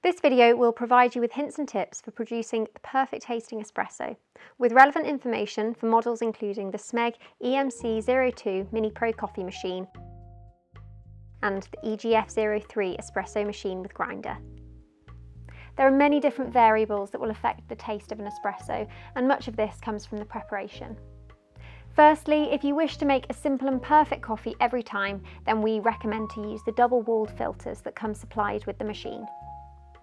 This video will provide you with hints and tips for producing the perfect tasting espresso, with relevant information for models including the Smeg EGF03 Mini Pro Coffee Machine and the EGF03 Espresso Machine with grinder. There are many different variables that will affect the taste of an espresso, and much of this comes from the preparation. Firstly, if you wish to make a simple and perfect coffee every time, then we recommend to use the double-walled filters that come supplied with the machine.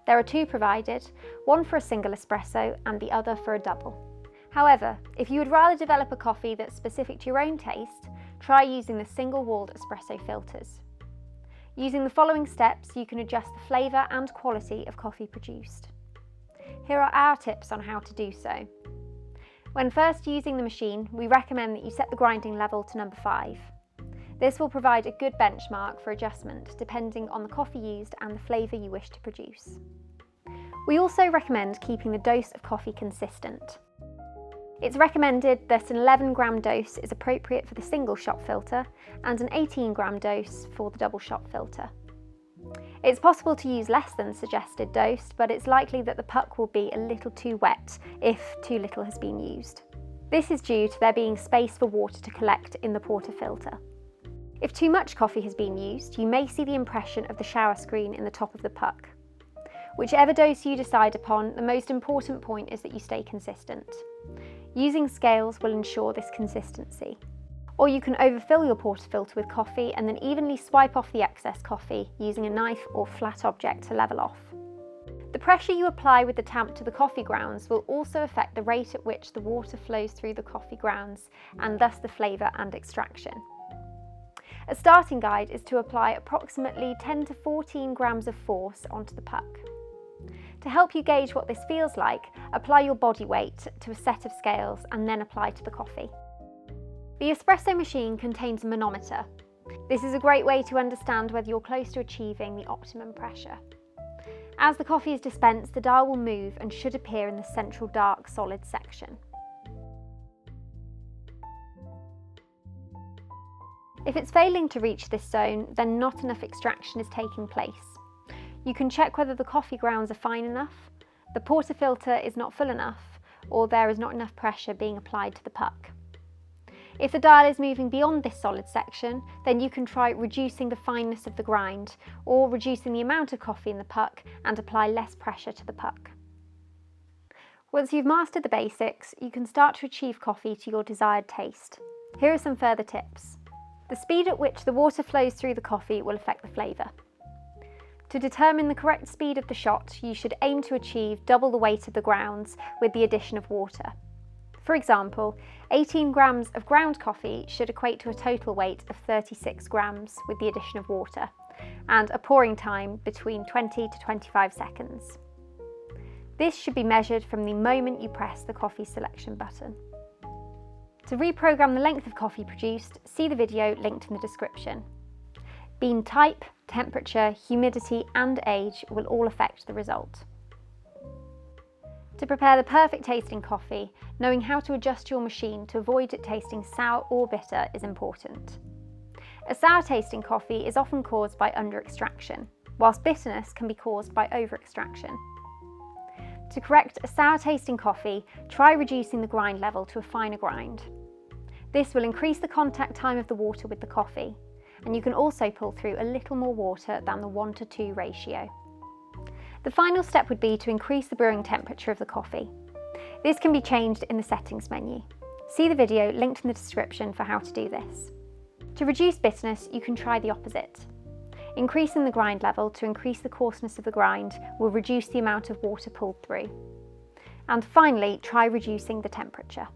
There are two provided, one for a single espresso and the other for a double. However, if you would rather develop a coffee that's specific to your own taste, try using the single-walled espresso filters. Using the following steps, you can adjust the flavour and quality of coffee produced. Here are our tips on how to do so. When first using the machine, we recommend that you set the grinding level to number 5. This will provide a good benchmark for adjustment depending on the coffee used and the flavour you wish to produce. We also recommend keeping the dose of coffee consistent. It's recommended that an 11-gram dose is appropriate for the single shot filter and an 18-gram dose for the double shot filter. It's possible to use less than the suggested dose, but it's likely that the puck will be a little too wet if too little has been used. This is due to there being space for water to collect in the portafilter. If too much coffee has been used, you may see the impression of the shower screen in the top of the puck. Whichever dose you decide upon, the most important point is that you stay consistent. Using scales will ensure this consistency. Or you can overfill your portafilter with coffee and then evenly swipe off the excess coffee using a knife or flat object to level off. The pressure you apply with the tamp to the coffee grounds will also affect the rate at which the water flows through the coffee grounds and thus the flavour and extraction. A starting guide is to apply approximately 10 to 14 grams of force onto the puck. To help you gauge what this feels like, apply your body weight to a set of scales and then apply to the coffee. The espresso machine contains a manometer. This is a great way to understand whether you're close to achieving the optimum pressure. As the coffee is dispensed, the dial will move and should appear in the central dark solid section. If it's failing to reach this zone, then not enough extraction is taking place. You can check whether the coffee grounds are fine enough, the portafilter is not full enough, or there is not enough pressure being applied to the puck. If the dial is moving beyond this solid section, then you can try reducing the fineness of the grind, or reducing the amount of coffee in the puck and apply less pressure to the puck. Once you've mastered the basics, you can start to achieve coffee to your desired taste. Here are some further tips. The speed at which the water flows through the coffee will affect the flavour. To determine the correct speed of the shot, you should aim to achieve double the weight of the grounds with the addition of water. For example, 18 grams of ground coffee should equate to a total weight of 36 grams with the addition of water, and a pouring time between 20 to 25 seconds. This should be measured from the moment you press the coffee selection button. To reprogram the length of coffee produced, see the video linked in the description. Bean type, temperature, humidity and age will all affect the result. To prepare the perfect tasting coffee, knowing how to adjust your machine to avoid it tasting sour or bitter is important. A sour tasting coffee is often caused by under-extraction, whilst bitterness can be caused by over-extraction. To correct a sour tasting coffee, try reducing the grind level to a finer grind. This will increase the contact time of the water with the coffee, and you can also pull through a little more water than the 1:2 ratio. The final step would be to increase the brewing temperature of the coffee. This can be changed in the settings menu. See the video linked in the description for how to do this. To reduce bitterness, you can try the opposite. Increasing the grind level to increase the coarseness of the grind will reduce the amount of water pulled through. And finally, try reducing the temperature.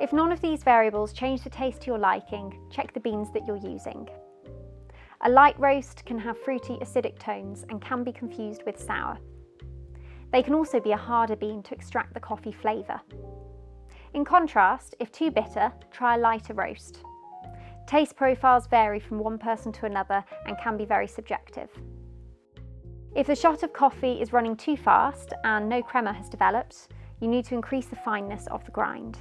If none of these variables change the taste to your liking, check the beans that you're using. A light roast can have fruity, acidic tones and can be confused with sour. They can also be a harder bean to extract the coffee flavour. In contrast, if too bitter, try a lighter roast. Taste profiles vary from one person to another and can be very subjective. If the shot of coffee is running too fast and no crema has developed, you need to increase the fineness of the grind.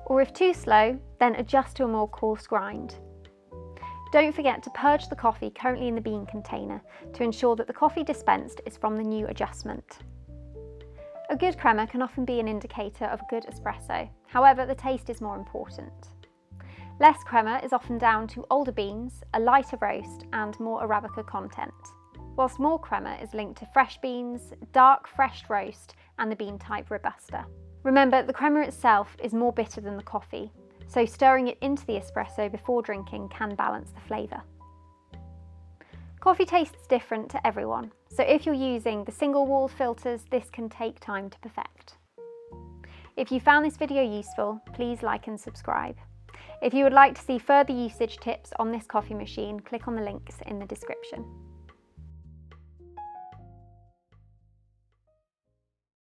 Or if too slow, then adjust to a more coarse grind. Don't forget to purge the coffee currently in the bean container to ensure that the coffee dispensed is from the new adjustment. A good crema can often be an indicator of a good espresso, however the taste is more important. Less crema is often down to older beans, a lighter roast and more Arabica content, whilst more crema is linked to fresh beans, dark fresh roast and the bean type Robusta. Remember, the crema itself is more bitter than the coffee, so stirring it into the espresso before drinking can balance the flavour. Coffee tastes different to everyone, so if you're using the single wall filters, this can take time to perfect. If you found this video useful, please like and subscribe. If you would like to see further usage tips on this coffee machine, click on the links in the description.